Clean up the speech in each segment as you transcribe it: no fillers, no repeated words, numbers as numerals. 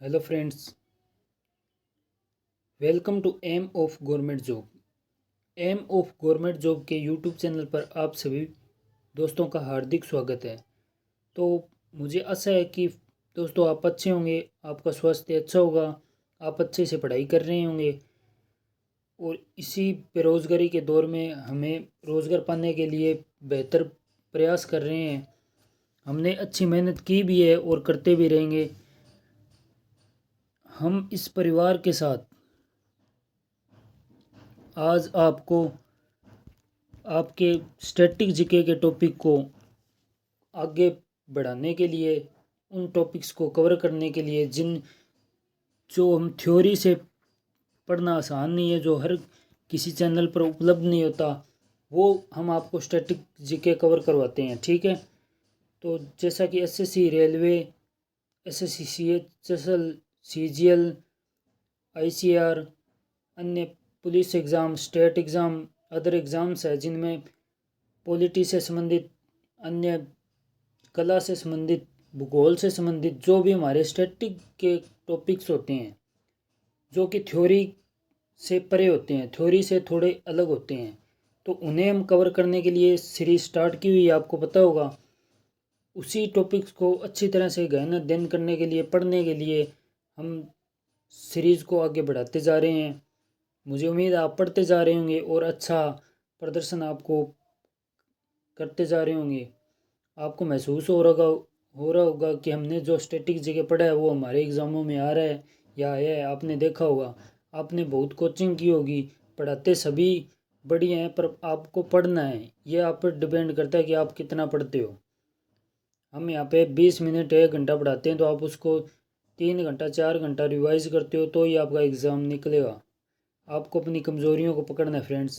Hello friends, welcome to M of government job. M of government job के YouTube channel पर आप सभी दोस्तों का हार्दिक स्वागत है। तो मुझे आशा है कि दोस्तों आप अच्छे होंगे, आपका स्वास्थ्य अच्छा होगा, आप अच्छे से पढ़ाई कर रहे होंगे और इसी बेरोज़गारी के दौर में हमें रोज़गार पाने के लिए बेहतर प्रयास कर रहे हैं। हमने अच्छी मेहनत की भी है और करते भी रहेंगे। हम इस परिवार के साथ आज आपको आपके स्टैटिक जीके के टॉपिक को आगे बढ़ाने के लिए, उन टॉपिक्स को कवर करने के लिए जो हम थ्योरी से पढ़ना आसान नहीं है, जो हर किसी चैनल पर उपलब्ध नहीं होता, वो हम आपको स्टैटिक जीके कवर करवाते हैं। ठीक है, तो जैसा कि SSC railway, SSC CHSL, CGL, ICR, अन्य police exam, state exam, other exams है जिनमें पॉलिटी से संबंधित, अन्य कला से संबंधित, भूगोल से संबंधित जो भी हमारे स्टैटिक के टॉपिक्स होते हैं, जो कि थ्योरी से परे होते हैं, थ्योरी से थोड़े अलग होते हैं, तो उन्हें हम कवर करने के लिए सीरीज स्टार्ट की हुई है, आपको पता होगा। उसी टॉपिक्स को अच्छी तरह से गहन अध्ययन करने के लिए, पढ़ने के लिए हम सीरीज़ को आगे बढ़ाते जा रहे हैं। मुझे उम्मीद है आप पढ़ते जा रहे होंगे और अच्छा प्रदर्शन आपको करते जा रहे होंगे। आपको महसूस हो रहा होगा कि हमने जो स्टैटिक जगह पढ़ा है वो हमारे एग्ज़ामों में आ रहा है या आया है। आपने देखा होगा, आपने बहुत कोचिंग की होगी, पढ़ाते सभी बढ़िया हैं, पर आपको पढ़ना है, ये आप पर डिपेंड करता है कि आप कितना पढ़ते हो। हम यहाँ पे 20 मिनट 1 घंटा पढ़ाते हैं, तो आप उसको 3 घंटा 4 घंटा रिवाइज करते हो तो ही आपका एग्ज़ाम निकलेगा। आपको अपनी कमज़ोरियों को पकड़ना है फ्रेंड्स।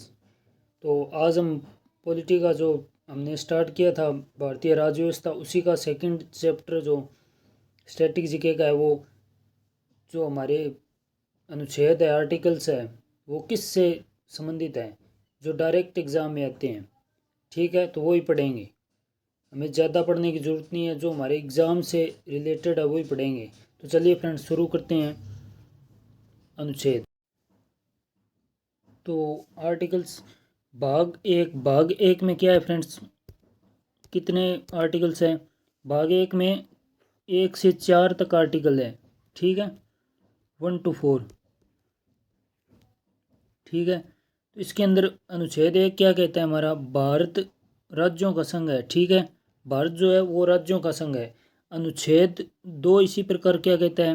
तो आज हम पॉलिटी का जो हमने स्टार्ट किया था, भारतीय राज्य व्यवस्था, उसी का सेकंड चैप्टर जो स्टैटिक जीके का है, वो जो हमारे अनुच्छेद है, आर्टिकल्स है, वो किस से संबंधित है, जो डायरेक्ट एग्ज़ाम में आते हैं। ठीक है, तो वही पढ़ेंगे, हमें ज़्यादा पढ़ने की ज़रूरत नहीं है, जो हमारे एग्ज़ाम से रिलेटेड है वही पढ़ेंगे। तो चलिए फ्रेंड्स, शुरू करते हैं अनुच्छेद। तो आर्टिकल्स, भाग एक में क्या है फ्रेंड्स, कितने आर्टिकल्स हैं? भाग एक में 1 से 4 तक आर्टिकल है। ठीक है, 1 to 4। ठीक है, तो इसके अंदर अनुच्छेद 1 क्या कहता है हमारा, भारत राज्यों का संघ है। ठीक है, भारत जो है वो राज्यों का संघ है। अनुच्छेद 2 इसी प्रकार क्या कहता है,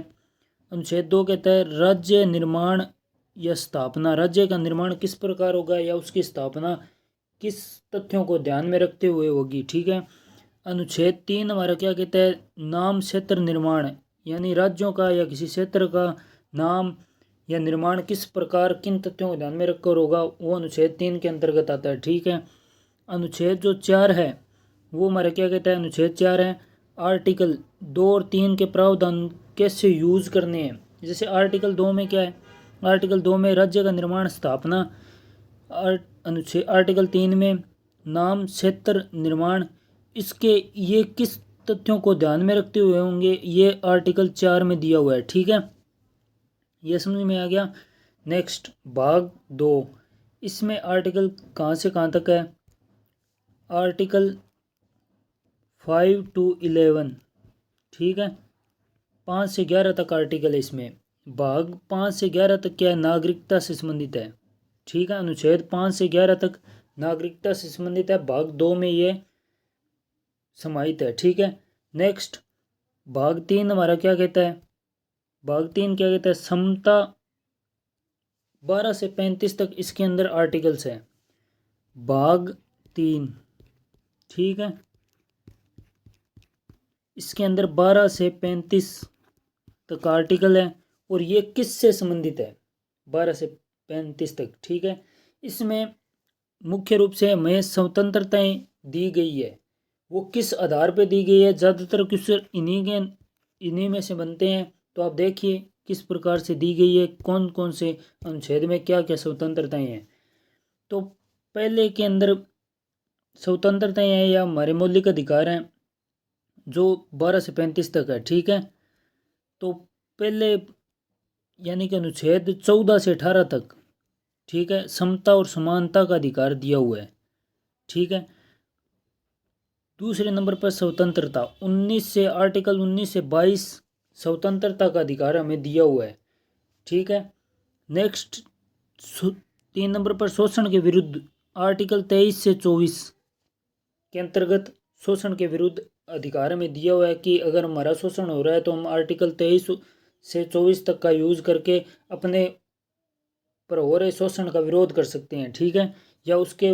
अनुच्छेद 2 कहता है राज्य निर्माण या स्थापना, राज्य का निर्माण किस प्रकार होगा या उसकी स्थापना किस तथ्यों को ध्यान में रखते हुए होगी। ठीक है, अनुच्छेद 3 हमारा क्या कहता है, नाम क्षेत्र निर्माण, यानी राज्यों का या किसी क्षेत्र का नाम या निर्माण किस प्रकार किन तथ्यों को ध्यान में रखकर होगा, वो अनुच्छेद 3 के अंतर्गत आता है। ठीक है, अनुच्छेद 4 है वो हमारा क्या कहता है, अनुच्छेद 4 है आर्टिकल 2 और 3 के प्रावधान कैसे यूज करने हैं। जैसे आर्टिकल 2 में क्या है, आर्टिकल 2 में राज्य का निर्माण स्थापना, अनुच्छेद आर्टिकल 3 में नाम क्षेत्र निर्माण, इसके ये किस तथ्यों को ध्यान में रखते हुए होंगे, ये आर्टिकल 4 में दिया हुआ है। ठीक है, ये समझ में आ गया। नेक्स्ट भाग 2, इसमें आर्टिकल कहाँ से कहाँ तक है, आर्टिकल 5 to 11। ठीक है, 5 से 11 तक आर्टिकल है इसमें। भाग 5 से 11 तक क्या है, नागरिकता से संबंधित है। ठीक है, अनुच्छेद 5 से 11 तक नागरिकता से संबंधित है, भाग 2 में ये समाहित है। ठीक है, नेक्स्ट भाग 3 हमारा क्या कहता है, भाग 3 क्या कहता है, समता, 12 से 35 तक इसके अंदर आर्टिकल्स है, भाग 3। ठीक है, इसके अंदर 12 से 35 तक आर्टिकल है और ये किस से संबंधित है, 12 से 35 तक। ठीक है, इसमें मुख्य रूप से हमें स्वतंत्रताएं दी गई है, वो किस आधार पे दी गई है, ज़्यादातर क्वेश्चन इन्हीं में से बनते हैं। तो आप देखिए किस प्रकार से दी गई है, कौन कौन से अनुच्छेद में क्या क्या स्वतंत्रताएं हैं। तो पहले के अंदर स्वतंत्रताएं हैं या हमारे मौलिक अधिकार हैं जो 12 से 35 तक है। ठीक है, तो पहले यानी कि अनुच्छेद 14 से 18 तक, ठीक है, समता और समानता का अधिकार दिया हुआ है, ठीक है। दूसरे नंबर पर स्वतंत्रता, 19 से आर्टिकल 19 से 22 स्वतंत्रता का अधिकार हमें दिया हुआ है, ठीक है। नेक्स्ट 3 नंबर पर शोषण के विरुद्ध, आर्टिकल 23 से 24 के अंतर्गत शोषण के विरुद्ध अधिकार हमें दिया हुआ है कि अगर हमारा शोषण हो रहा है तो हम आर्टिकल 23 से 24 तक का यूज करके अपने पर हो रहे शोषण का विरोध कर सकते हैं, ठीक है, या उसके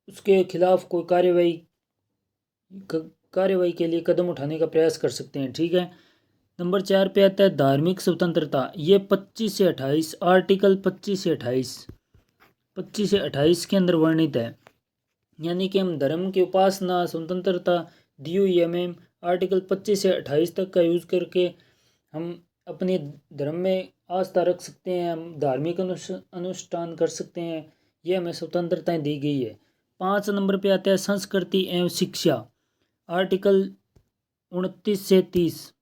उसके खिलाफ कोई कार्यवाही के लिए कदम उठाने का प्रयास कर सकते हैं, ठीक है। नंबर 4 पे आता है धार्मिक स्वतंत्रता, ये 25 से 28, आर्टिकल 25 से 28 के अंदर वर्णित है, यानी कि हम धर्म की उपासना स्वतंत्रता दी हुई है हमें आर्टिकल 25 से 28 तक का यूज करके हम अपने धर्म में आस्था रख सकते हैं, हम धार्मिक अनुष्ठान कर सकते हैं, ये हमें स्वतंत्रताएं दी गई है। 5 नंबर पे आता है संस्कृति एवं शिक्षा, आर्टिकल 29 से 30,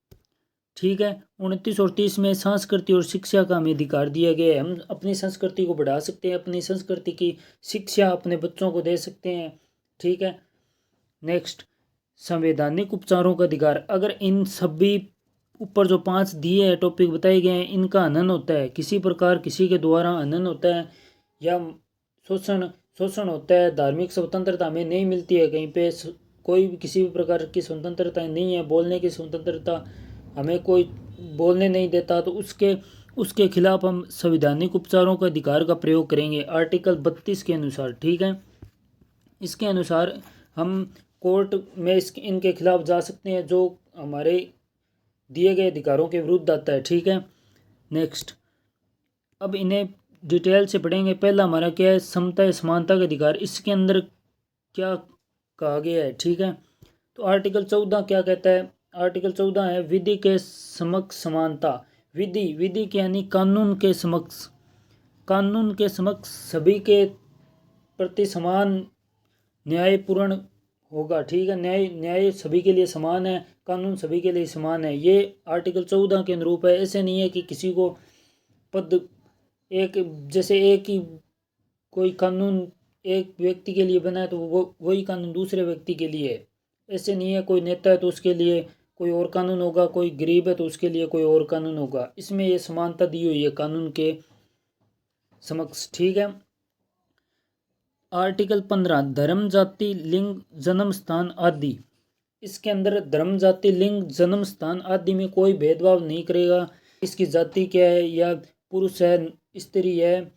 ठीक है। 29 और 30 में संस्कृति और शिक्षा का हमें अधिकार दिया गया है, हम अपनी संस्कृति को बढ़ा सकते हैं, अपनी संस्कृति की शिक्षा अपने बच्चों को दे सकते हैं, ठीक है। नेक्स्ट संवैधानिक उपचारों का अधिकार, अगर इन सभी ऊपर जो 5 दिए हैं टॉपिक बताए गए हैं इनका हनन होता है, किसी प्रकार किसी के द्वारा हनन होता है या शोषण शोषण होता है, धार्मिक स्वतंत्रता हमें नहीं मिलती है, कहीं पे कोई भी किसी भी प्रकार की स्वतंत्रता नहीं है, बोलने की स्वतंत्रता हमें कोई बोलने नहीं देता, तो उसके खिलाफ हम संवैधानिक उपचारों के अधिकार का प्रयोग करेंगे आर्टिकल 32 के अनुसार, ठीक है। इसके अनुसार हम कोर्ट में इनके खिलाफ जा सकते हैं जो हमारे दिए गए अधिकारों के विरुद्ध आता है, ठीक है। नेक्स्ट अब इन्हें डिटेल से पढ़ेंगे। पहला हमारा क्या है, समता या समानता का अधिकार, इसके अंदर क्या कहा गया है, ठीक है। तो आर्टिकल 14 क्या कहता है, आर्टिकल 14 है विधि के समक्ष समानता, विधि के यानी कानून के समक्ष सभी के प्रति समान न्यायपूर्ण होगा, ठीक है। न्याय सभी के लिए समान है, कानून सभी के लिए समान है, ये आर्टिकल 14 के अनुरूप है। ऐसे नहीं है कि किसी को पद एक जैसे एक ही कोई कानून एक व्यक्ति के लिए बना है तो वो वही कानून दूसरे व्यक्ति के लिए है, ऐसे नहीं है। कोई नेता है तो उसके लिए कोई और कानून होगा, कोई गरीब है तो उसके लिए कोई और कानून होगा, इसमें ये समानता दी हुई है कानून के समक्ष, ठीक है। आर्टिकल 15 धर्म जाति लिंग जन्म स्थान आदि, इसके अंदर धर्म जाति लिंग जन्म स्थान आदि में कोई भेदभाव नहीं करेगा, इसकी जाति क्या है या पुरुष है स्त्री है,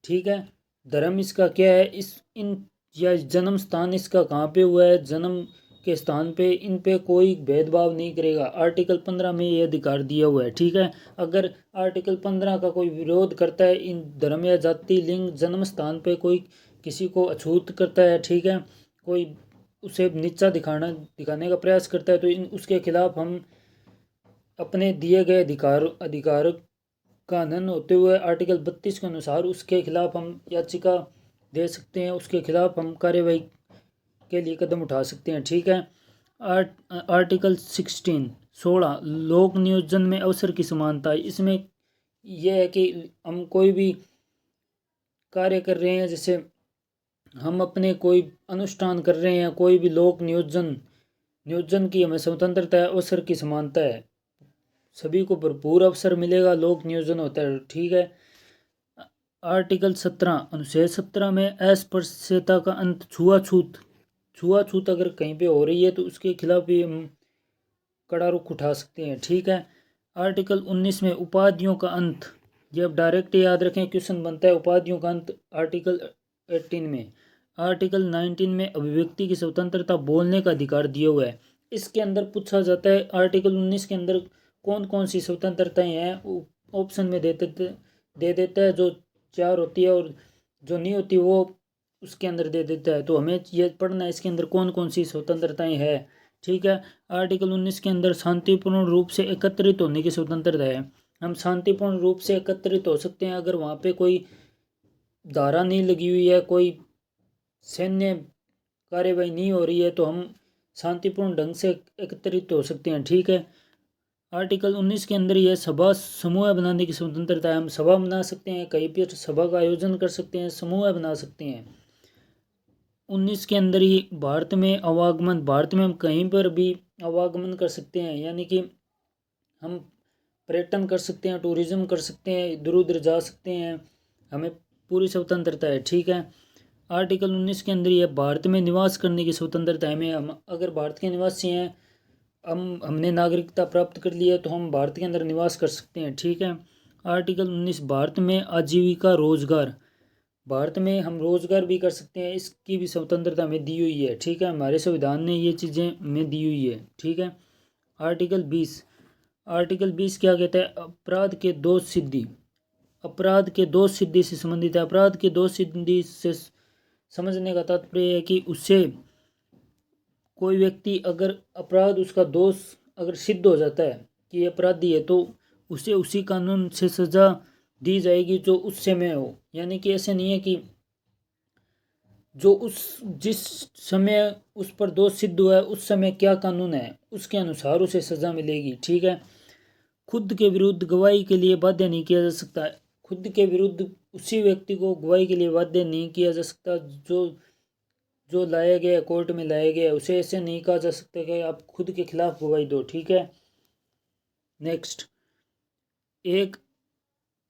ठीक है। धर्म इसका क्या है, इस इन या जन्म स्थान इसका कहाँ पे हुआ है, जन्म के स्थान पे इन पे कोई भेदभाव नहीं करेगा, आर्टिकल 15 में ये अधिकार दिया हुआ है, ठीक है। अगर आर्टिकल 15 का कोई विरोध करता है, इन धर्म या जाति लिंग जन्म स्थान पे कोई किसी को अछूत करता है, ठीक है, कोई उसे नीचा दिखाने का प्रयास करता है, तो उसके खिलाफ हम अपने दिए गए अधिकार का हनन होते हुए आर्टिकल 32 के अनुसार उसके खिलाफ हम याचिका दे सकते हैं, उसके खिलाफ हम कार्यवाही के लिए कदम उठा सकते हैं, ठीक है। आर्टिकल 16 लोक नियोजन में अवसर की समानता, इसमें यह है कि हम कोई भी कार्य कर रहे हैं, जैसे हम अपने कोई अनुष्ठान कर रहे हैं, कोई भी लोक नियोजन की हमें स्वतंत्रता है, अवसर की समानता है, सभी को भरपूर अवसर मिलेगा, लोक नियोजन होता है, ठीक है। आर्टिकल 17 अनुच्छेद 17 में अस्पृश्यता का अंत, छुआछूत अगर कहीं पे हो रही है तो उसके खिलाफ भी हम कड़ा रुख उठा सकते हैं, ठीक है। आर्टिकल 19 में उपाधियों का अंत, ये अब डायरेक्ट याद रखें, क्वेश्चन बनता है उपाधियों का अंत आर्टिकल 18 में। आर्टिकल 19 में अभिव्यक्ति की स्वतंत्रता, बोलने का अधिकार दिया हुआ है, इसके अंदर पूछा जाता है आर्टिकल 19 के अंदर कौन कौन सी स्वतंत्रताएं हैं, ऑप्शन में दे देता है, जो 4 होती है और जो नहीं होती वो उसके अंदर दे देता है, तो हमें ये पढ़ना है इसके अंदर कौन कौन सी स्वतंत्रताएं हैं, ठीक है। आर्टिकल 19 के अंदर शांतिपूर्ण रूप से एकत्रित होने की स्वतंत्रता है, हम शांतिपूर्ण रूप से एकत्रित हो सकते हैं, अगर वहाँ पे कोई धारा नहीं लगी हुई है, कोई सैन्य कार्यवाही नहीं हो रही है तो हम शांतिपूर्ण ढंग से एकत्रित हो सकते हैं, ठीक है। आर्टिकल 19 के अंदर यह सभा समूह बनाने की स्वतंत्रता है। हम सभा बना सकते हैं, कहीं पर सभा का आयोजन कर सकते हैं, समूह बना सकते हैं। 19 के अंदर ही भारत में आवागमन, भारत में हम कहीं पर भी आवागमन कर सकते हैं, यानी कि हम पर्यटन कर सकते हैं, टूरिज्म कर सकते हैं, इधर उधर जा सकते हैं, हमें पूरी स्वतंत्रता है। ठीक है। आर्टिकल 19 के अंदर यह भारत में निवास करने की स्वतंत्रता है। हमें, हम अगर भारत के निवासी हैं, हमने नागरिकता प्राप्त कर ली है, तो हम भारत के अंदर निवास कर सकते हैं। ठीक है। आर्टिकल 19 भारत में आजीविका रोजगार, भारत में हम रोजगार भी कर सकते हैं, इसकी भी स्वतंत्रता हमें दी हुई है। ठीक है। हमारे संविधान ने ये चीज़ें हमें दी हुई है। ठीक है। आर्टिकल 20, आर्टिकल 20 क्या कहता है? अपराध के दोष सिद्धि, अपराध के दोष सिद्धि से संबंधित है। अपराध के दोष सिद्धि से समझने का तात्पर्य है कि उससे कोई व्यक्ति, अगर अपराध, उसका दोष अगर सिद्ध हो जाता है कि ये अपराधी है, तो उसे उसी कानून से सजा दी जाएगी जो उस समय हो। यानी कि ऐसे नहीं है कि जो उस जिस समय उस पर दोष सिद्ध हुआ है उस समय क्या कानून है उसके अनुसार उसे सजा मिलेगी। ठीक है। खुद के विरुद्ध गवाही के लिए बाध्य नहीं किया जा सकता है। खुद के विरुद्ध उसी व्यक्ति को गवाही के लिए बाध्य नहीं किया जा सकता जो जो लाया गया, कोर्ट में लाया गया, उसे ऐसे नहीं कहा जा सकता कि आप खुद के खिलाफ गवाही दो। ठीक है। नेक्स्ट, एक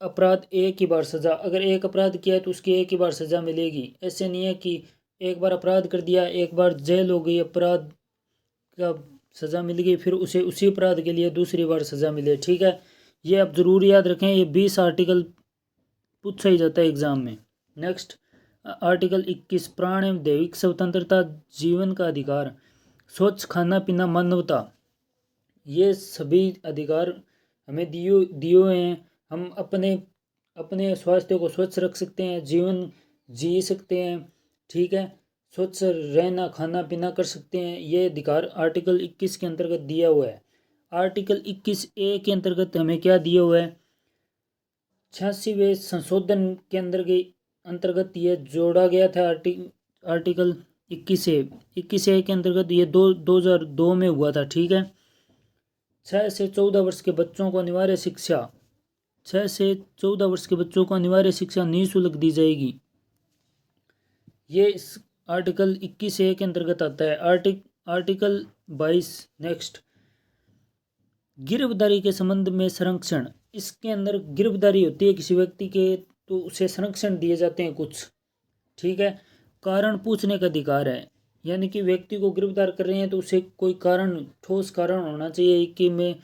अपराध एक ही बार सजा, अगर एक अपराध किया है तो उसकी एक ही बार सजा मिलेगी। ऐसे नहीं है कि एक बार अपराध कर दिया, एक बार जेल हो गई, अपराध का सजा मिल गई, फिर उसे उसी अपराध के लिए दूसरी बार सजा मिले। ठीक है। ये आप जरूर याद रखें, ये 20 आर्टिकल पूछा ही जाता है एग्जाम में। नेक्स्ट, आर्टिकल 21 प्राण एवं दैविक स्वतंत्रता, जीवन का अधिकार, स्वच्छ खाना पीना, मानवता, ये सभी अधिकार हमें दिए हुए हैं। हम अपने अपने स्वास्थ्य को स्वच्छ रख सकते हैं, जीवन जी सकते हैं। ठीक है। स्वच्छ रहना, खाना पीना कर सकते हैं, ये अधिकार आर्टिकल 21 के अंतर्गत दिया हुआ है। आर्टिकल 21A के अंतर्गत हमें क्या दिया हुआ है? 86वें संशोधन के अंतर्गत ये जोड़ा गया था। आर्टिकल 21A के अंतर्गत ये 2002 में हुआ था। ठीक है। 6 से 14 वर्ष के बच्चों को अनिवार्य शिक्षा, 6 से 14 वर्ष के बच्चों को अनिवार्य शिक्षा निःशुल्क दी जाएगी। ये इस आर्टिकल 21A के अंतर्गत आता है। आर्टिकल 22 नेक्स्ट, गिरफ्तारी के संबंध में संरक्षण, इसके अंदर गिरफ्तारी होती है किसी व्यक्ति के, तो उसे संरक्षण दिए जाते हैं कुछ। ठीक है। कारण पूछने का अधिकार है, यानी कि व्यक्ति को गिरफ्तार कर रहे हैं तो उसे कोई कारण, ठोस कारण होना चाहिए कि मैं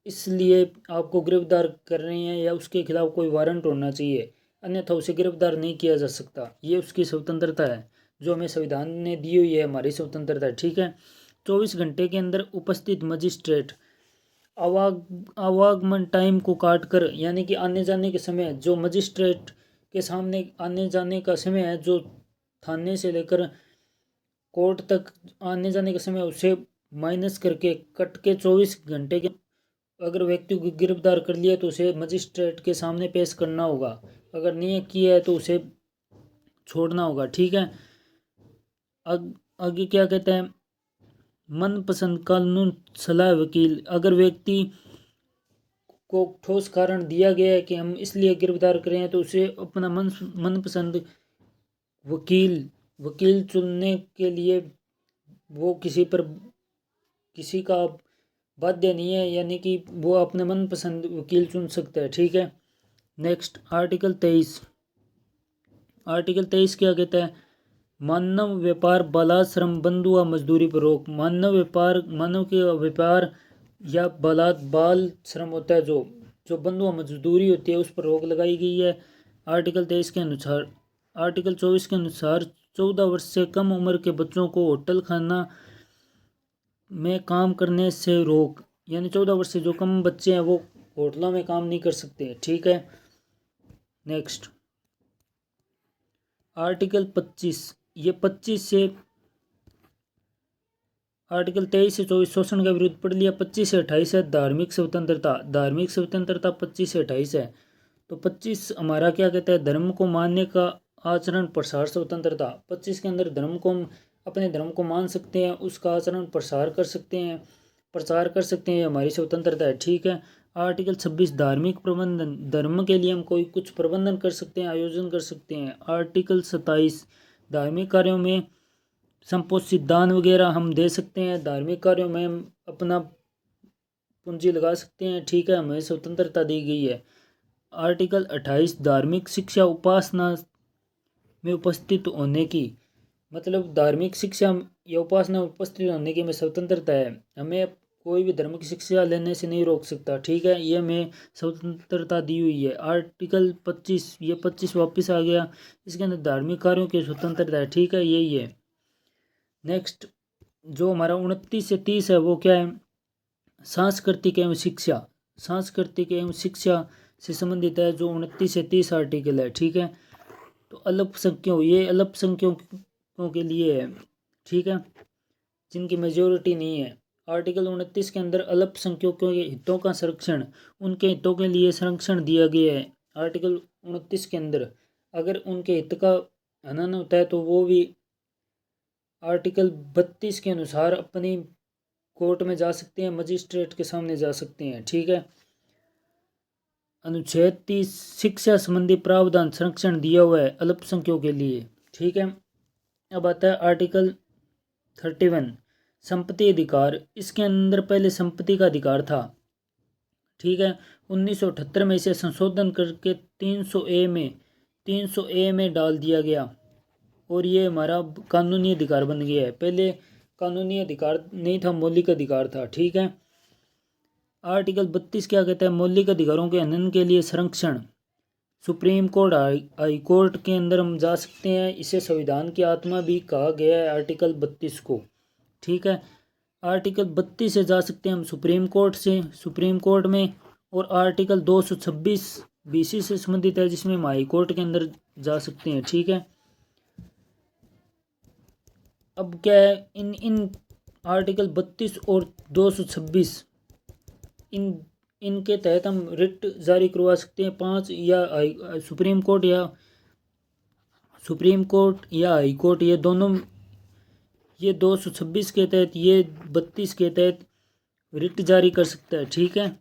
इसलिए आपको गिरफ्तार कर रहे हैं, या उसके खिलाफ कोई वारंट होना चाहिए, अन्यथा उसे गिरफ्तार नहीं किया जा सकता। ये उसकी स्वतंत्रता है जो हमें संविधान ने दी हुई है, हमारी स्वतंत्रता है। ठीक है। 24 घंटे के अंदर उपस्थित मजिस्ट्रेट, आवागमन टाइम को काट कर, यानी कि आने जाने के समय, जो मजिस्ट्रेट के सामने आने जाने का समय है, जो थाने से लेकर कोर्ट तक आने जाने का समय, उसे माइनस करके कट के 24 घंटे के अगर व्यक्ति को गिरफ्तार कर लिया तो उसे मजिस्ट्रेट के सामने पेश करना होगा। अगर नहीं किया है तो उसे छोड़ना होगा। ठीक है। आगे क्या कहता है? मनपसंद कानून सलाह वकील, अगर व्यक्ति को ठोस कारण दिया गया है कि हम इसलिए गिरफ्तार करें हैं, तो उसे अपना मनपसंद वकील चुनने के लिए वो किसी का बाध्य नहीं है, यानी कि वो अपने मनपसंद वकील चुन सकता है। ठीक है। नेक्स्ट, आर्टिकल 23, आर्टिकल 23 क्या कहता है? मानव व्यापार, बालात श्रम, बंधुआ मजदूरी पर रोक। मानव के व्यापार या बाल श्रम होता है, जो बंधुआ मजदूरी होती है, उस पर रोक लगाई गई है आर्टिकल 23 के अनुसार। आर्टिकल 24 के अनुसार 14 वर्ष से कम उम्र के बच्चों को होटल खाना में काम करने से रोक, यानी 14 वर्ष से जो कम बच्चे हैं वो होटलों में काम नहीं कर सकते। ठीक है। नेक्स्ट, आर्टिकल 25, ये 25 से आर्टिकल 23 से 24 शोषण का विरोध पढ़ लिया। 25 से 28 है धार्मिक स्वतंत्रता, 25 से 28 है। तो 25 हमारा क्या कहता है? धर्म को मानने का आचरण प्रसार स्वतंत्रता। 25 के अंदर अपने धर्म को मान सकते हैं, उसका आचरण प्रसार कर सकते हैं, प्रचार कर सकते हैं, ये हमारी स्वतंत्रता है। ठीक है। आर्टिकल 26 धार्मिक प्रबंधन, धर्म के लिए हम कोई कुछ प्रबंधन कर सकते हैं, आयोजन कर सकते हैं। आर्टिकल 27 धार्मिक कार्यों में संपोषित दान वगैरह हम दे सकते हैं, धार्मिक कार्यों में हम अपना पूंजी लगा सकते हैं। ठीक है, हमें स्वतंत्रता दी गई है। आर्टिकल 28 धार्मिक शिक्षा उपासना में उपस्थित होने की, मतलब धार्मिक शिक्षा या उपासना में उपस्थित होने की हमें स्वतंत्रता है, हमें कोई भी धर्म की शिक्षा लेने से नहीं रोक सकता। ठीक है, ये हमें स्वतंत्रता दी हुई है। आर्टिकल 25, ये 25 वापस आ गया, इसके अंदर धार्मिक कार्यों की स्वतंत्रता है। ठीक है, यही है। नेक्स्ट जो हमारा 29 से 30 है वो क्या है, सांस्कृतिक एवं शिक्षा। सांस्कृतिक एवं शिक्षा से संबंधित है जो 29 से 30 आर्टिकल है। ठीक है, तो अल्पसंख्यकों, ये अल्पसंख्यकों के लिए है। ठीक है, जिनकी मेजोरिटी नहीं है। आर्टिकल 29 के अंदर अल्पसंख्यकों के हितों का संरक्षण, उनके हितों के लिए संरक्षण दिया गया है। आर्टिकल 29 के अंदर अगर उनके हित का हनन होता है तो वो भी आर्टिकल 32 के अनुसार अपनी कोर्ट में जा सकते हैं, मजिस्ट्रेट के सामने जा सकते हैं। ठीक है। अनुच्छेद 30 शिक्षा संबंधी प्रावधान संरक्षण दिया हुआ है अल्पसंख्यकों के लिए। ठीक है। अब आता है आर्टिकल 31 संपत्ति अधिकार। इसके अंदर पहले संपत्ति का अधिकार था। ठीक है, 1978 में इसे संशोधन करके 300A में डाल दिया गया और ये हमारा कानूनी अधिकार बन गया है। पहले कानूनी अधिकार नहीं था, मौलिक अधिकार था। ठीक है। आर्टिकल 32 क्या कहता है, मौलिक अधिकारों के हनन के लिए संरक्षण। सुप्रीम कोर्ट, हाई कोर्ट के अंदर हम जा सकते हैं। इसे संविधान की आत्मा भी कहा गया है आर्टिकल 32 को। ठीक है, आर्टिकल 32 से जा सकते हैं हम सुप्रीम कोर्ट में। और आर्टिकल 226 BC से संबंधित है जिसमें हम हाई कोर्ट के अंदर जा सकते हैं। ठीक है। अब क्या है, इन आर्टिकल 32 और 226 इनके तहत हम रिट जारी करवा सकते हैं 5 या सुप्रीम कोर्ट या हाई कोर्ट, ये दोनों, ये 226 के तहत, ये 32 के तहत रिट जारी कर सकता है। ठीक है,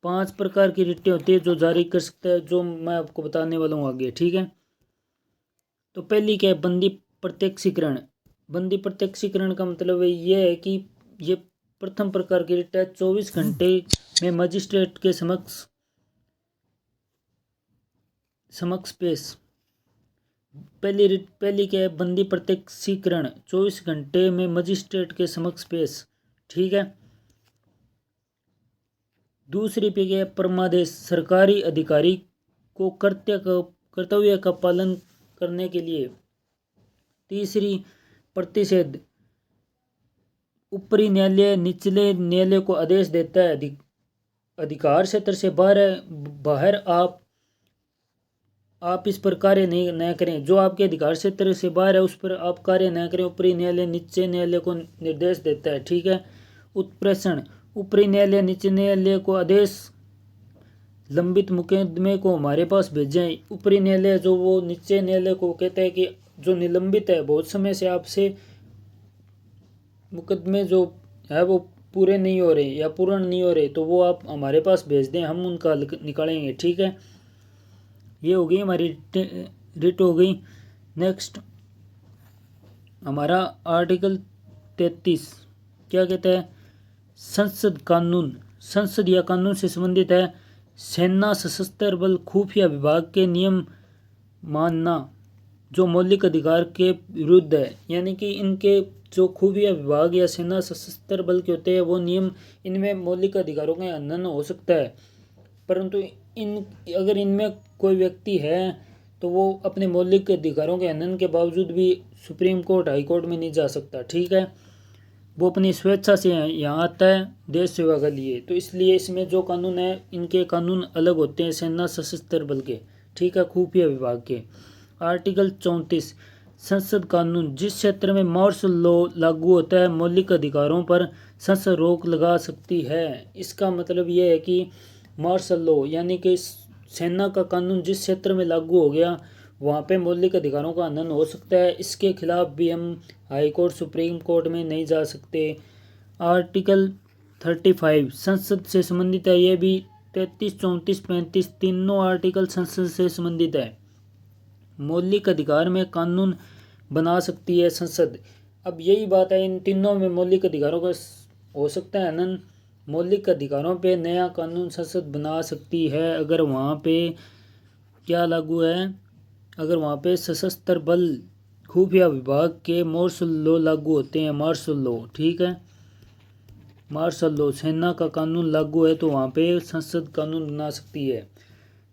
5 प्रकार की रिटें होती है जो जारी कर सकता है, जो मैं आपको बताने वाला हूँ आगे। ठीक है, तो पहली क्या है, बंदी प्रत्यक्षीकरण। बंदी प्रत्यक्षीकरण का मतलब ये है कि ये प्रथम प्रकार की रिट है, 24 घंटे में मजिस्ट्रेट के समक्ष पेश। पहली क्या है, बंदी प्रत्यक्षीकरण, 24 घंटे में मजिस्ट्रेट के समक्ष पेश। ठीक है। दूसरी पे क्या है, परमादेश, सरकारी अधिकारी को कर्तव्य का पालन करने के लिए। तीसरी, प्रतिषेध, ऊपरी न्यायालय निचले न्यायालय को आदेश देता है अधिकार क्षेत्र से बाहर आप इस पर कार्य नहीं न करें। जो आपके अधिकार क्षेत्र से बाहर है उस पर आप कार्य न करें, ऊपरी न्यायालय निचले न्यायालय को निर्देश देता है। ठीक है। उत्प्रेषण, ऊपरी न्यायालय निचले न्यायालय को आदेश लंबित मुकदमे को हमारे पास भेजें। ऊपरी न्यायालय जो वो निचले न्यायालय को कहता है कि जो निलंबित है, बहुत समय से आपसे मुकदमे जो है वो पूरे नहीं हो रहे या पूर्ण नहीं हो रहे, तो वो आप हमारे पास भेज दें, हम उनका निकालेंगे। ठीक है, ये हो गई हमारी रिट हो गई। नेक्स्ट हमारा आर्टिकल 33 क्या कहता है, संसद कानून। संसद या कानून से संबंधित है। सेना, सशस्त्र बल, खुफिया विभाग के नियम मानना जो मौलिक अधिकार के विरुद्ध है, यानी कि इनके जो खुफिया विभाग या सेना, सशस्त्र बल के होते हैं वो नियम, इनमें मौलिक अधिकारों का हनन हो सकता है, परंतु अगर इनमें कोई व्यक्ति है तो वो अपने मौलिक अधिकारों के हनन के बावजूद भी सुप्रीम कोर्ट, हाई कोर्ट में नहीं जा सकता। ठीक है, वो अपनी स्वेच्छा से यहाँ आता है देश सेवा के लिए, तो इसलिए इसमें जो कानून है इनके कानून अलग होते हैं सेना, सशस्त्र बल के। ठीक है, खुफिया विभाग के। आर्टिकल 34 संसद कानून, जिस क्षेत्र में मार्शल लॉ लागू होता है मौलिक अधिकारों पर संसद रोक लगा सकती है। इसका मतलब यह है कि मार्शल लॉ यानी कि सेना का कानून जिस क्षेत्र में लागू हो गया वहाँ पे मौलिक अधिकारों का हनन हो सकता है। इसके खिलाफ भी हम हाई कोर्ट, सुप्रीम कोर्ट में नहीं जा सकते। आर्टिकल 35 संसद से संबंधित है, ये भी 33, 34, 35 तीनों आर्टिकल संसद से संबंधित है। मौलिक अधिकार में कानून बना सकती है संसद। अब यही बात है, इन तीनों में मौलिक अधिकारों का हो सकता है हनन। मौलिक अधिकारों पे नया कानून संसद बना सकती है अगर वहाँ पे क्या लागू है, अगर वहाँ पे सशस्त्र बल खुफिया विभाग के मार्शल लॉ लागू होते हैं, मार्शल लॉ, ठीक है, मार्शल लॉ सेना का कानून लागू है तो वहाँ पे संसद कानून बना सकती है।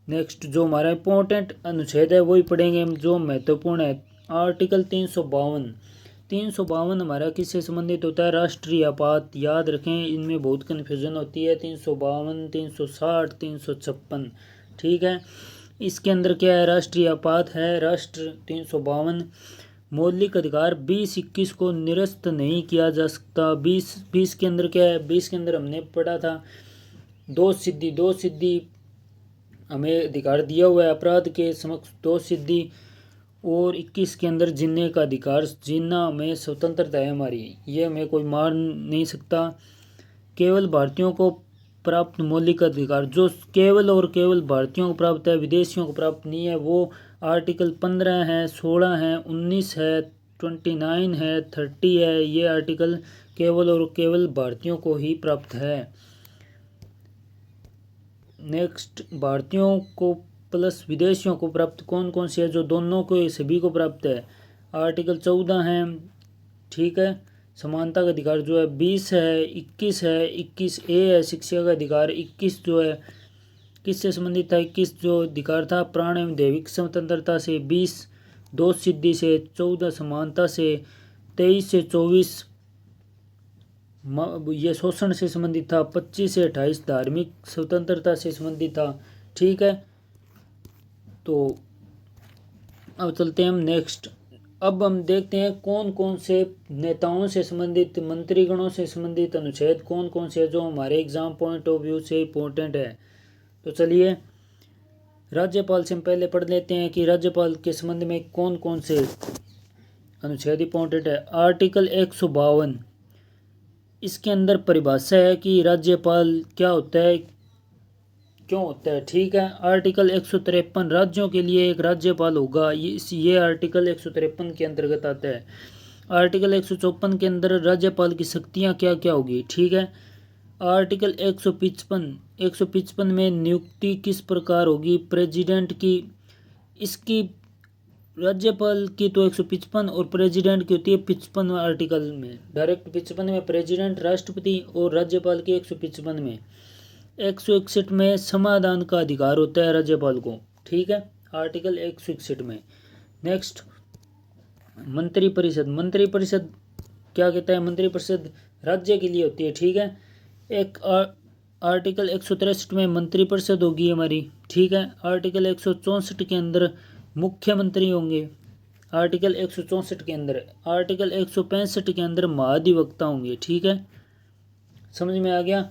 नेक्स्ट जो हमारा इम्पोर्टेंट अनुच्छेद है वही पढ़ेंगे हम, जो महत्वपूर्ण है। आर्टिकल 352 हमारा किससे संबंधित होता है, राष्ट्रीय आपात। याद रखें, इनमें बहुत कन्फ्यूजन होती है। 352, 360, 356, ठीक है। इसके अंदर क्या है, राष्ट्रीय आपात है राष्ट्र 352। मौलिक अधिकार 20-21 को निरस्त नहीं किया जा सकता। 20 के अंदर क्या है, 20 के अंदर हमने पढ़ा था दो सिद्धि हमें अधिकार दिया हुआ है, अपराध के समक्ष दो सिद्धि। और 21 के अंदर जीने का अधिकार, जीना हमें स्वतंत्रता है हमारी, ये हमें कोई मार नहीं सकता। केवल भारतीयों को प्राप्त मौलिक अधिकार, जो केवल और केवल भारतीयों को प्राप्त है, विदेशियों को प्राप्त नहीं है, वो आर्टिकल 15 है, 16 है, 19 है, 29 है, 30 है। ये आर्टिकल केवल और केवल भारतीयों को ही प्राप्त है। नेक्स्ट, भारतीयों को प्लस विदेशियों को प्राप्त कौन कौन से है, जो दोनों को सभी को प्राप्त है। आर्टिकल 14 है, ठीक है। समानता का अधिकार जो है 20 है, 21 है, 21A है शिक्षा का अधिकार। 21 जो है किससे संबंधित था, 21 जो अधिकार था प्राण एवं दैविक स्वतंत्रता से। 20 दो सिद्धि से। 14 समानता से। 23 से 24 ये शोषण से संबंधित था। 25 से 28 धार्मिक स्वतंत्रता से संबंधित था, ठीक है। तो अब चलते हैं हम नेक्स्ट। अब हम देखते हैं कौन कौन से नेताओं से संबंधित, मंत्रीगणों से संबंधित अनुच्छेद कौन कौन से है जो हमारे एग्जाम पॉइंट ऑफ व्यू से इम्पोर्टेंट है। तो चलिए राज्यपाल से हम पहले पढ़ लेते हैं कि राज्यपाल के संबंध में कौन कौन से अनुच्छेद इम्पोर्टेंट है। आर्टिकल 152, इसके अंदर परिभाषा है कि राज्यपाल क्या होता है, क्यों होता है, ठीक है। आर्टिकल 153, राज्यों के लिए एक राज्यपाल होगा, ये आर्टिकल 153 के अंतर्गत आता है। आर्टिकल 154 के अंदर राज्यपाल की शक्तियाँ क्या क्या होगी, ठीक है। आर्टिकल 155 में नियुक्ति किस प्रकार होगी प्रेसिडेंट की, इसकी राज्यपाल की तो 155 और प्रेसिडेंट की होती है 55 आर्टिकल में, डायरेक्ट 55 में प्रेसिडेंट राष्ट्रपति और राज्यपाल की 155 में। 161 में समाधान का अधिकार होता है राज्यपाल को, ठीक है, आर्टिकल 161 में। नेक्स्ट, मंत्रिपरिषद क्या कहता है, मंत्रिपरिषद राज्य के लिए होती है, ठीक है। एक आर्टिकल 163 में मंत्रिपरिषद होगी हमारी, ठीक है। आर्टिकल 164 के अंदर मुख्यमंत्री होंगे, आर्टिकल 164 के अंदर। आर्टिकल 165 के अंदर महाधिवक्ता होंगे, ठीक है, समझ में आ गया।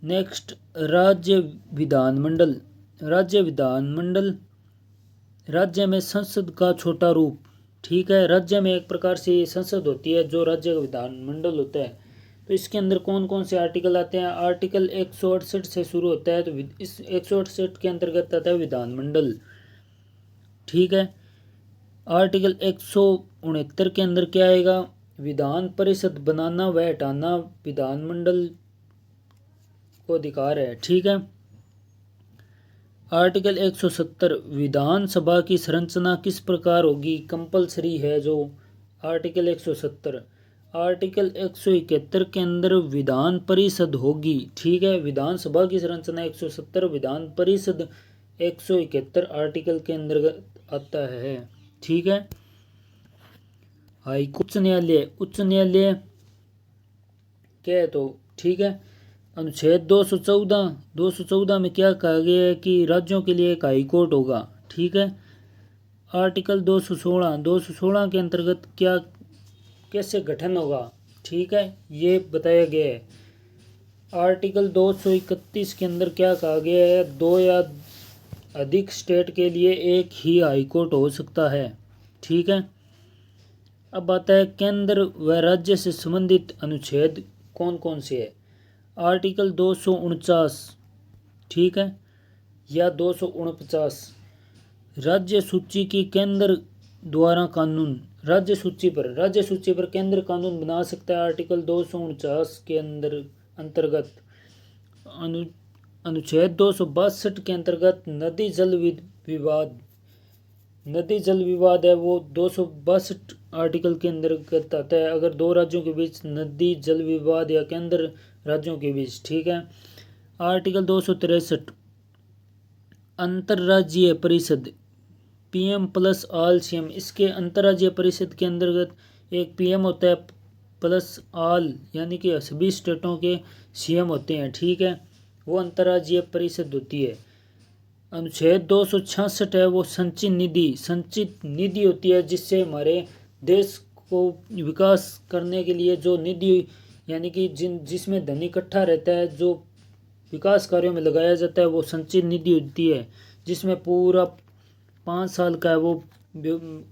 नेक्स्ट, राज्य विधानमंडल राज्य में संसद का छोटा रूप, ठीक है। राज्य में एक प्रकार से संसद होती है जो राज्य का विधानमंडल होता है। तो इसके अंदर कौन कौन से आर्टिकल आते हैं, आर्टिकल 168 से शुरू होता है, तो इस 168 के अंतर्गत आता है विधानमंडल, ठीक है। आर्टिकल 169 के अंदर क्या आएगा, विधान परिषद बनाना व हटाना विधानमंडल को अधिकार है, ठीक है। आर्टिकल 170 विधानसभा की संरचना किस प्रकार होगी, कंपलसरी है जो आर्टिकल 170। आर्टिकल 171 के अंदर विधान परिषद होगी, ठीक है। विधानसभा की संरचना 170, विधान परिषद 171 आर्टिकल के अंतर्गत आता है, ठीक है। हाई उच्च न्यायालय क्या है, तो ठीक है। अनुच्छेद 214 में क्या कहा गया है कि राज्यों के लिए एक हाई कोर्ट होगा, ठीक है। आर्टिकल 216 के अंतर्गत क्या कैसे गठन होगा, ठीक है, ये बताया गया है। आर्टिकल 231 के अंदर क्या कहा गया है, 2 या अधिक स्टेट के लिए एक ही हाई कोर्ट हो सकता है, ठीक है। अब आता है केंद्र व राज्य से संबंधित अनुच्छेद कौन कौन से है। आर्टिकल 249, ठीक है, या 249, राज्य सूची की केंद्र द्वारा कानून। राज्य सूची पर केंद्र कानून बना सकता है। आर्टिकल 249 के अंतर्गत अनुच्छेद 262 के अंतर्गत नदी जल विवाद है वो 262 आर्टिकल के अंतर्गत आता है। अगर दो राज्यों के बीच नदी जल विवाद या केंद्र राज्यों के बीच, ठीक है। आर्टिकल 263, अंतर्राज्यीय परिषद, पीएम प्लस ऑल सीएम। इसके अंतर्राज्यीय परिषद के अंतर्गत एक पीएम होता है प्लस ऑल, यानी कि सभी स्टेटों के सीएम होते हैं, ठीक है, वो अंतर्राज्यीय परिषद होती है। अनुच्छेद 266 है वो संचित निधि होती है, जिससे हमारे देश को विकास करने के लिए जो निधि, यानी कि जिसमें धन इकट्ठा रहता है, जो विकास कार्यों में लगाया जाता है, वो संचित निधि होती है, जिसमें पूरा 5 साल का है वो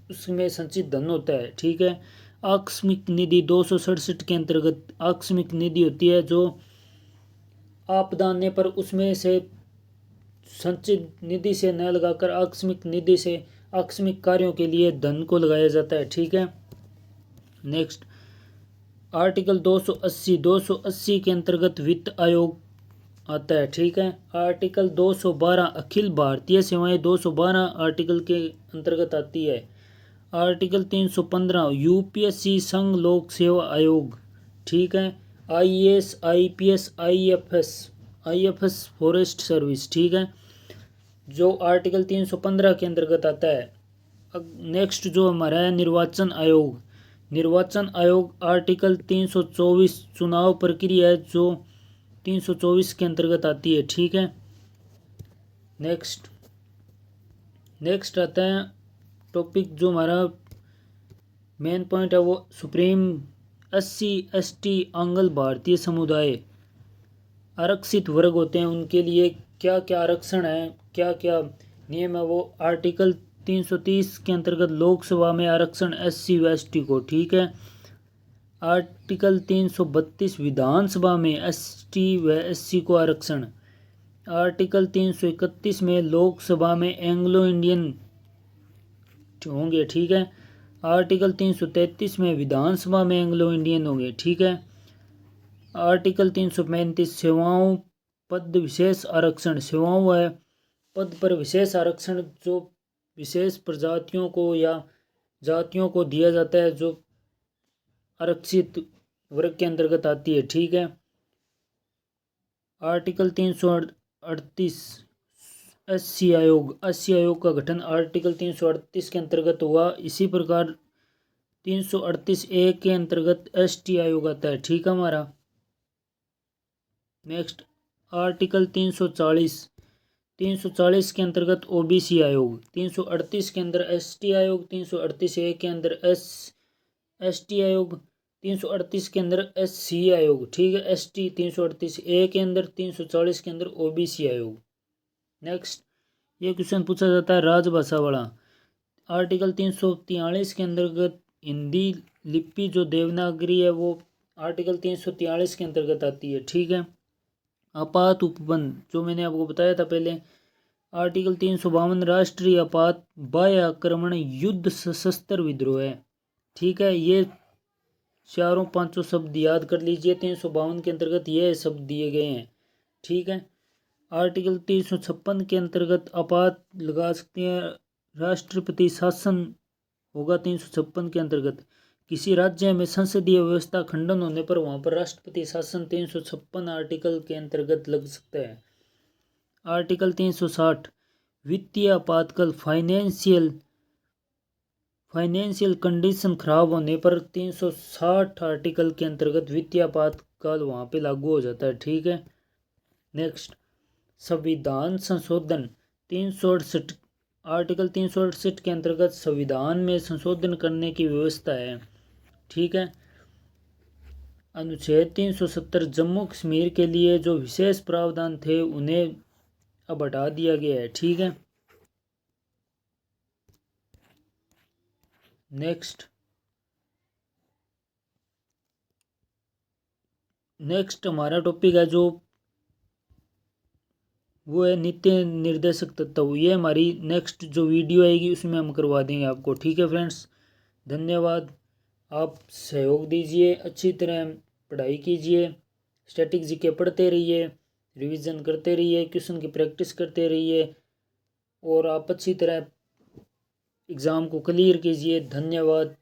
उसमें संचित धन होता है, ठीक है। आकस्मिक निधि 267 के अंतर्गत आकस्मिक निधि होती है, जो आपदा आने पर उसमें से संचित निधि से न लगाकर आकस्मिक निधि से आकस्मिक कार्यों के लिए धन को लगाया जाता है, ठीक है। नेक्स्ट, आर्टिकल 280 के अंतर्गत वित्त आयोग आता है, ठीक है। आर्टिकल 212 अखिल भारतीय सेवाएं 212 आर्टिकल के अंतर्गत आती है। आर्टिकल 315 यूपीएससी संघ लोक सेवा आयोग, ठीक है। IAS, IPS, IFS forest service, ठीक है, जो आर्टिकल 315 के अंतर्गत आता है। नेक्स्ट जो हमारा है निर्वाचन आयोग आर्टिकल 324 चुनाव प्रक्रिया है, जो 324 के अंतर्गत आती है, ठीक है। नेक्स्ट आता है टॉपिक, जो हमारा मेन पॉइंट है वो सुप्रीम SC ST आंगल भारतीय समुदाय आरक्षित वर्ग होते हैं, उनके लिए क्या क्या आरक्षण है, क्या क्या नियम है, वो आर्टिकल 330 के अंतर्गत लोकसभा में आरक्षण SC व ST को, ठीक है। आर्टिकल 332 विधानसभा में ST व SC को आरक्षण। आर्टिकल 331 में लोकसभा में एंग्लो इंडियन होंगे, ठीक है। आर्टिकल 333 में विधानसभा में एंग्लो इंडियन होंगे, ठीक है। आर्टिकल 335 सेवाओं पद विशेष आरक्षण, सेवाओं है पद पर विशेष आरक्षण, जो विशेष प्रजातियों को या जातियों को दिया जाता है, जो आरक्षित वर्ग के अंतर्गत आती है, ठीक है। आर्टिकल 338 SC आयोग का गठन आर्टिकल 338 के अंतर्गत हुआ। इसी प्रकार 338A के अंतर्गत ST आयोग आता है, ठीक है हमारा। नेक्स्ट, आर्टिकल 340 के अंतर्गत OBC आयोग, 338 के अंदर ST आयोग, 338A के अंदर ST आयोग, 338 के अंदर SC आयोग, ठीक है। ST 338A के अंदर, 340 के अंदर OBC आयोग। नेक्स्ट, ये क्वेश्चन पूछा जाता है राजभाषा वाला। आर्टिकल 343 के अंतर्गत हिंदी लिपि जो देवनागरी है वो आर्टिकल 343 के अंतर्गत आती है, ठीक है। आपात उपबंध जो मैंने आपको बताया था पहले, आर्टिकल 352 राष्ट्रीय आपात बाह्य आक्रमण युद्ध सशस्त्र विद्रोह है, ठीक है। ये चारों पांचों शब्द याद कर लीजिए, 352 के अंतर्गत ये शब्द दिए गए हैं, ठीक है। आर्टिकल 356 के अंतर्गत आपात लगा सकते हैं, राष्ट्रपति शासन होगा 356 के अंतर्गत। किसी राज्य में संसदीय व्यवस्था खंडन होने पर वहां पर राष्ट्रपति शासन 356 आर्टिकल के अंतर्गत लग सकता है। आर्टिकल 360 वित्तीय आपातकाल, फाइनेंशियल कंडीशन खराब होने पर 360 आर्टिकल के अंतर्गत वित्तीय आपातकाल वहां पे लागू हो जाता है, ठीक है। नेक्स्ट, संविधान संशोधन 368 आर्टिकल 368 के अंतर्गत संविधान में संशोधन करने की व्यवस्था है, ठीक है। अनुच्छेद 370 जम्मू कश्मीर के लिए जो विशेष प्रावधान थे उन्हें अब हटा दिया गया है, ठीक है। नेक्स्ट हमारा टॉपिक है जो वो है नित्य निर्देशक तत्व। ये हमारी नेक्स्ट जो वीडियो आएगी उसमें हम करवा देंगे आपको। ठीक है फ्रेंड्स, धन्यवाद। आप सहयोग दीजिए, अच्छी तरह पढ़ाई कीजिए, स्टैटिक जीके पढ़ते रहिए, रिवीजन करते रहिए, क्वेश्चन की प्रैक्टिस करते रहिए और आप अच्छी तरह एग्ज़ाम को क्लियर कीजिए। धन्यवाद।